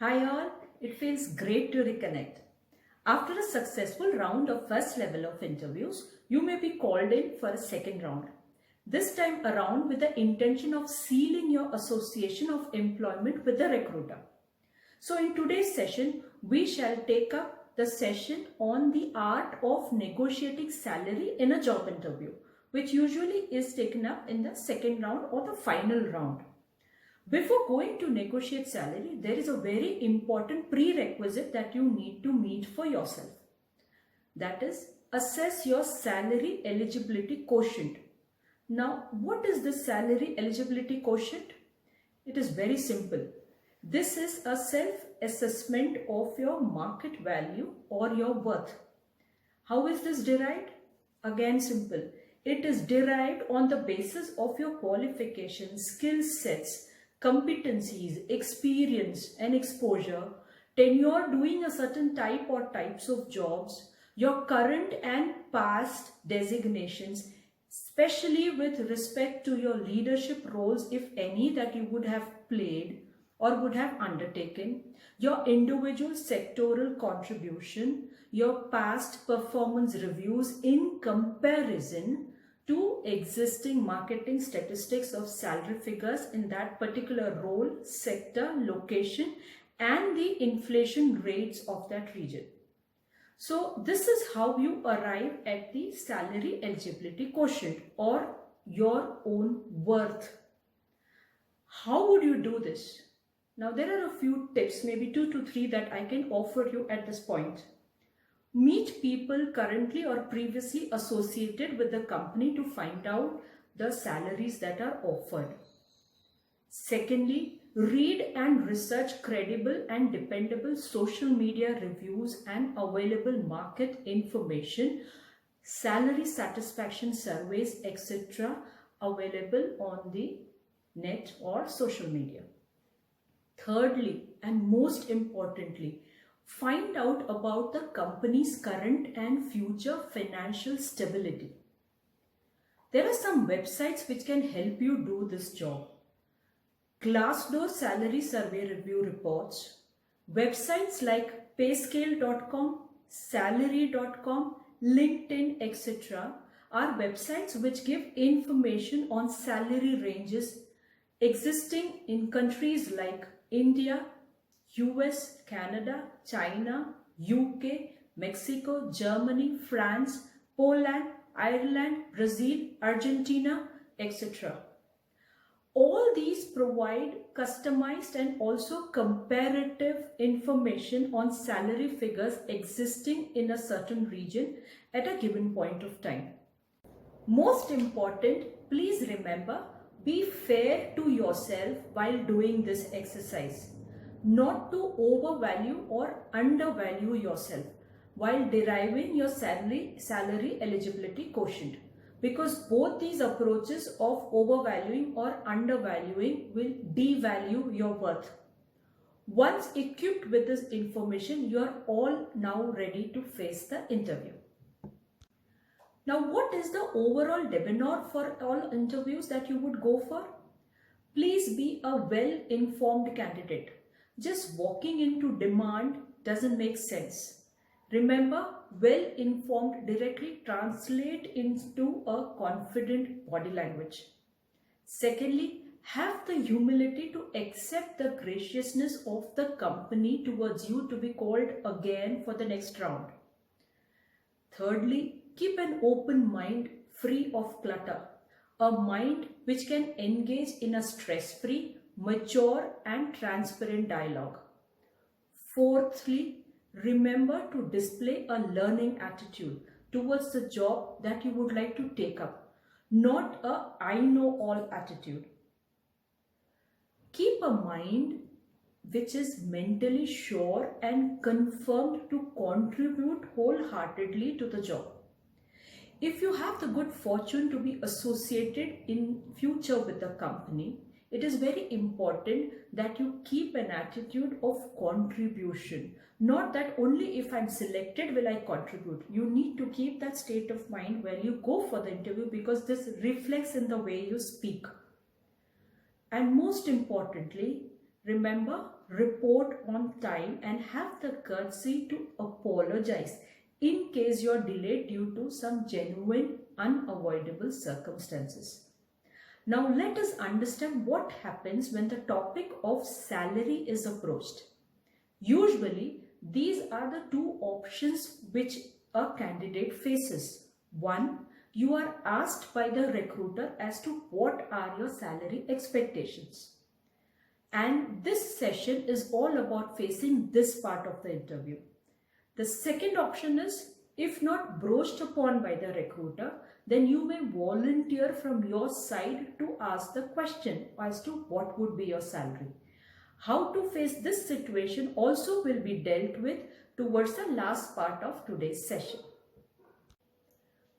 Hi all, it feels great to reconnect. After a successful round of first level of interviews, you may be called in for a second round. This time around with the intention of sealing your association of employment with the recruiter. So in today's session, we shall take up the session on the art of negotiating salary in a job interview, which usually is taken up in the second round or the final round. Before going to negotiate salary, there is a very important prerequisite that you need to meet for yourself. That is, assess your salary eligibility quotient. Now, what is the salary eligibility quotient? It is very simple. This is a self-assessment of your market value or your worth. How is this derived? Again, simple. It is derived on the basis of your qualifications, skill sets, competencies, experience and exposure, tenure doing a certain type or types of jobs, your current and past designations, especially with respect to your leadership roles, if any, that you would have played or would have undertaken, your individual sectoral contribution, your past performance reviews in comparison to existing marketing statistics of salary figures in that particular role, sector, location, and the inflation rates of that region. So this is how you arrive at the salary eligibility quotient or your own worth. How would you do this? Now there are a few tips, maybe 2 to 3 that I can offer you at this point. Meet people currently or previously associated with the company to find out the salaries that are offered. Secondly, read and research credible and dependable social media reviews and available market information, salary satisfaction surveys, etc. available on the net or social media. Thirdly, and most importantly, find out about the company's current and future financial stability. There are some websites which can help you do this job. Glassdoor salary survey review reports, websites like payscale.com, salary.com, LinkedIn, etc. are websites which give information on salary ranges existing in countries like India, US, Canada, China, UK, Mexico, Germany, France, Poland, Ireland, Brazil, Argentina, etc. All these provide customized and also comparative information on salary figures existing in a certain region at a given point of time. Most important, please remember, be fair to yourself while doing this exercise. Not to overvalue or undervalue yourself while deriving your salary eligibility quotient, because both these approaches of overvaluing or undervaluing will devalue your worth. Once equipped with this information, you are all now ready to face the interview. Now, what is the overall demeanor for all interviews that you would go for? Please be a well-informed candidate. Just walking into demand doesn't make sense. Remember, well-informed directly translate into a confident body language. Secondly, have the humility to accept the graciousness of the company towards you to be called again for the next round. Thirdly, keep an open mind free of clutter, a mind which can engage in a stress-free, mature and transparent dialogue. Fourthly, remember to display a learning attitude towards the job that you would like to take up, not a I know all attitude. Keep a mind which is mentally sure and confirmed to contribute wholeheartedly to the job. If you have the good fortune to be associated in future with the company, it is very important that you keep an attitude of contribution. Not that only if I'm selected will I contribute. You need to keep that state of mind when you go for the interview, because this reflects in the way you speak. And most importantly, Remember, report on time and have the courtesy to apologize in case you're delayed due to some genuine, unavoidable circumstances. Now let us understand what happens when the topic of salary is approached. Usually, these are the two options which a candidate faces. One, you are asked by the recruiter as to what are your salary expectations. And this session is all about facing this part of the interview. The second option is, if not broached upon by the recruiter, then you may volunteer from your side to ask the question as to what would be your salary. How to face this situation also will be dealt with towards the last part of today's session.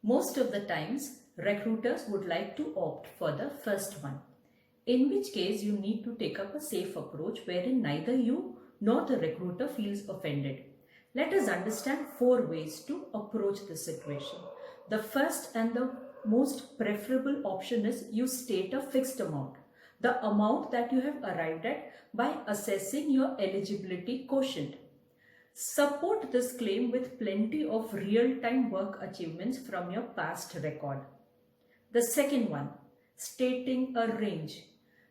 Most of the times, recruiters would like to opt for the first one, in which case you need to take up a safe approach wherein neither you nor the recruiter feels offended. Let us understand 4 ways to approach this situation. The first and the most preferable option is you state a fixed amount, the amount that you have arrived at by assessing your eligibility quotient. Support this claim with plenty of real-time work achievements from your past record. The second one, stating a range.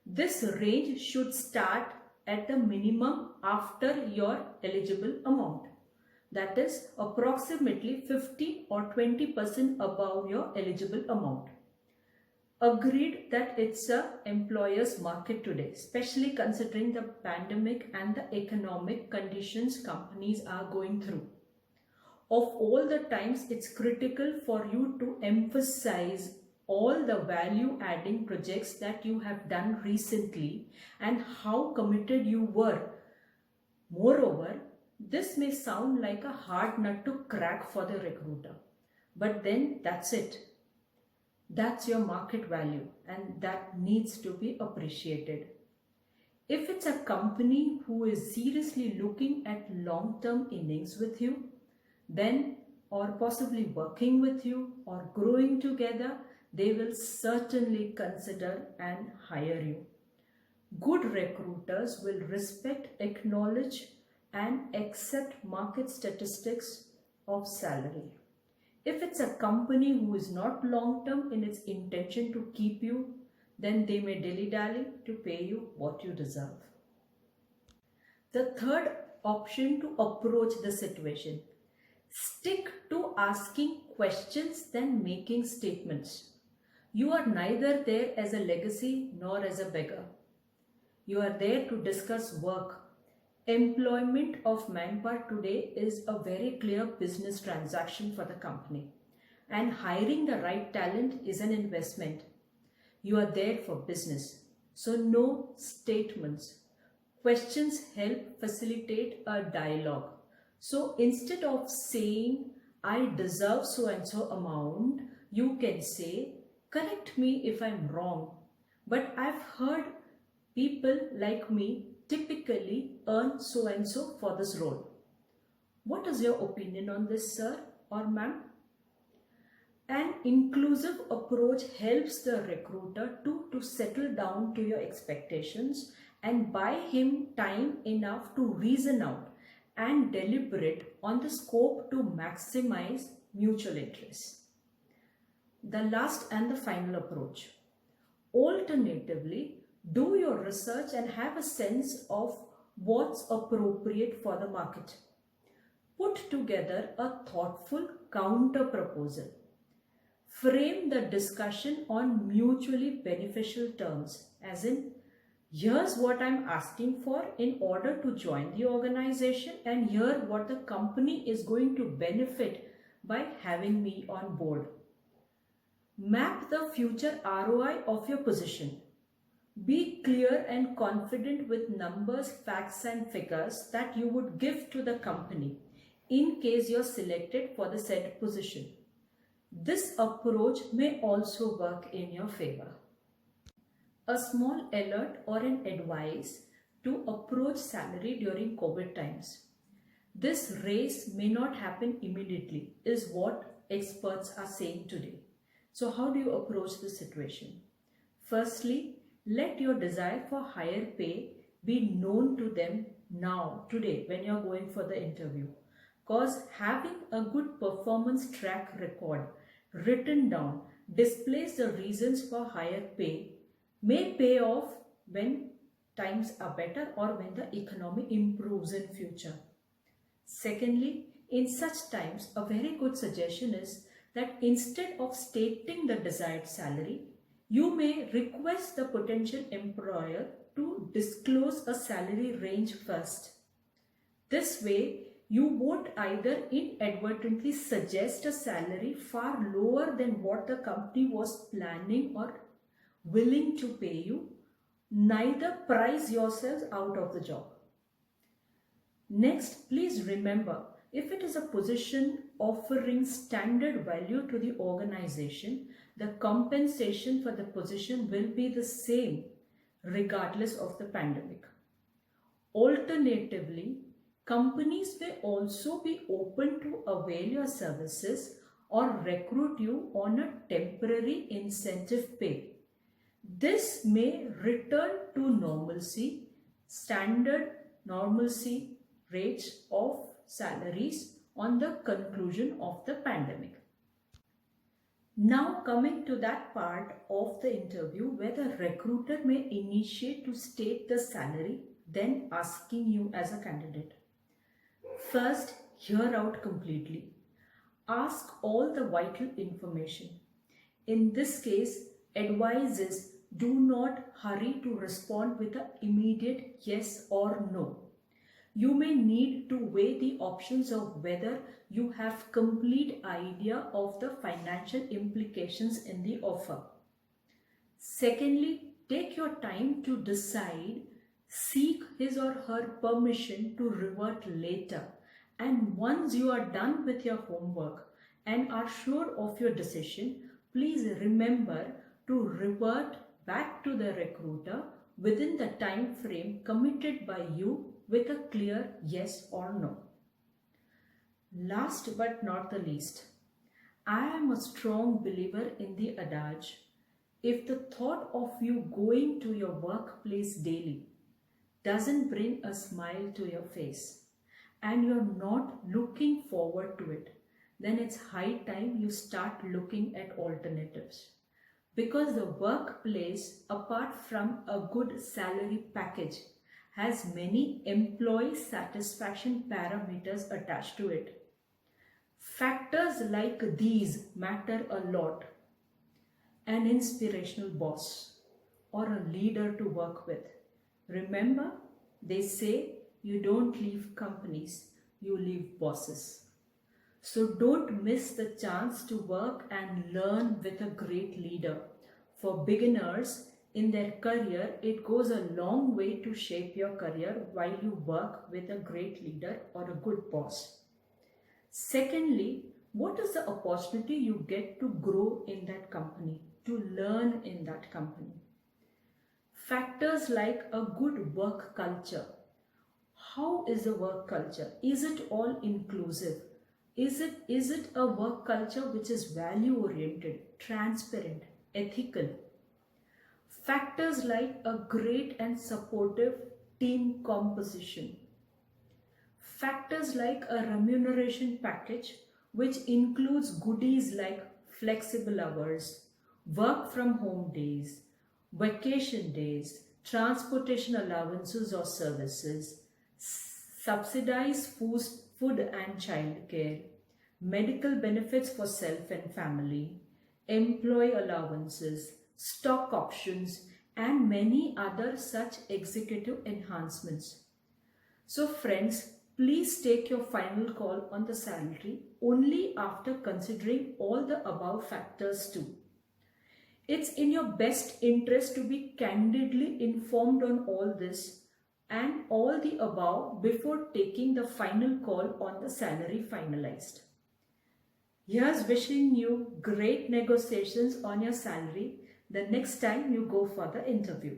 This range should start at the minimum after your eligible amount. That is approximately 50 or 20% above your eligible amount. Agreed that it's a employer's market today, especially considering the pandemic and the economic conditions companies are going through. Of all the times, it's critical for you to emphasize all the value adding projects that you have done recently and how committed you were. Moreover, this may sound like a hard nut to crack for the recruiter, but then that's it. That's your market value and that needs to be appreciated. If it's a company who is seriously looking at long-term innings with you, then or possibly working with you or growing together, they will certainly consider and hire you. Good recruiters will respect, acknowledge and accept market statistics of salary. If it's a company who is not long-term in its intention to keep you, then they may dilly-dally to pay you what you deserve. The third option to approach the situation. Stick to asking questions than making statements. You are neither there as a legacy nor as a beggar. You are there to discuss work. Employment of manpower today is a very clear business transaction for the company, and hiring the right talent is an investment. You are there for business, so no statements. Questions help facilitate a dialogue. So instead of saying, I deserve so and so amount, you can say, correct me if I'm wrong, but I've heard people like me typically earn so and so for this role. What is your opinion on this, sir or ma'am? An inclusive approach helps the recruiter to settle down to your expectations and buy him time enough to reason out and deliberate on the scope to maximize mutual interest. The last and the final approach. Alternatively, do your research and have a sense of what's appropriate for the market. Put together a thoughtful counter proposal. Frame the discussion on mutually beneficial terms, as in, here's what I'm asking for in order to join the organization, and here what the company is going to benefit by having me on board. Map the future ROI of your position. Be clear and confident with numbers, facts and figures that you would give to the company in case you're selected for the said position. This approach may also work in your favor. A small alert or an advice to approach salary during COVID times. This race may not happen immediately is what experts are saying today. So how do you approach the situation? Firstly, let your desire for higher pay be known to them now, today, when you're going for the interview. Because having a good performance track record written down displays the reasons for higher pay may pay off when times are better or when the economy improves in future. Secondly, in such times, a very good suggestion is that instead of stating the desired salary, you may request the potential employer to disclose a salary range first. This way, you won't either inadvertently suggest a salary far lower than what the company was planning or willing to pay you, neither price yourselves out of the job. Next, please remember, if it is a position offering standard value to the organization, the compensation for the position will be the same regardless of the pandemic. Alternatively, companies may also be open to avail your services or recruit you on a temporary incentive pay. This may return to standard normalcy rates of salaries on the conclusion of the pandemic. Now coming to that part of the interview where the recruiter may initiate to state the salary, then asking you as a candidate. First, hear out completely. Ask all the vital information. In this case, advice is do not hurry to respond with an immediate yes or no. You may need to weigh the options of whether you have complete idea of the financial implications in the offer. Secondly, take your time to decide, seek his or her permission to revert later. And once you are done with your homework and are sure of your decision, please remember to revert back to the recruiter within the time frame committed by you with a clear yes or no. Last but not the least, I am a strong believer in the adage, if the thought of you going to your workplace daily doesn't bring a smile to your face and you're not looking forward to it, then it's high time you start looking at alternatives. Because the workplace, apart from a good salary package, has many employee satisfaction parameters attached to it. Factors like these matter a lot. An inspirational boss or a leader to work with. Remember, they say you don't leave companies, you leave bosses. So don't miss the chance to work and learn with a great leader. For beginners in their career, it goes a long way to shape your career while you work with a great leader or a good boss. Secondly, what is the opportunity you get to grow in that company, to learn in that company? Factors like a good work culture. How is the work culture? Is it all inclusive? Is it a work culture which is value oriented, transparent, ethical? Factors like a great and supportive team composition. Factors like a remuneration package which includes goodies like flexible hours, work from home days, vacation days, transportation allowances or services, subsidized food and childcare, medical benefits for self and family, employee allowances, stock options, and many other such executive enhancements. So friends, please take your final call on the salary only after considering all the above factors too. It's in your best interest to be candidly informed on all this and all the above before taking the final call on the salary finalized. Here's wishing you great negotiations on your salary the next time you go for the interview.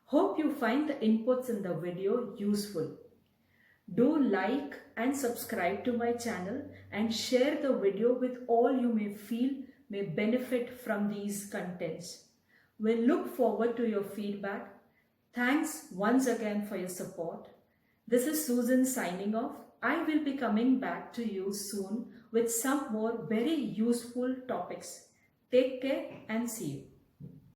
Hope you find the inputs in the video useful. Do like and subscribe to my channel and share the video with all you may feel may benefit from these contents. We'll look forward to your feedback. Thanks once again for your support. This is Susan signing off. I will be coming back to you soon with some more very useful topics. Take care and see you.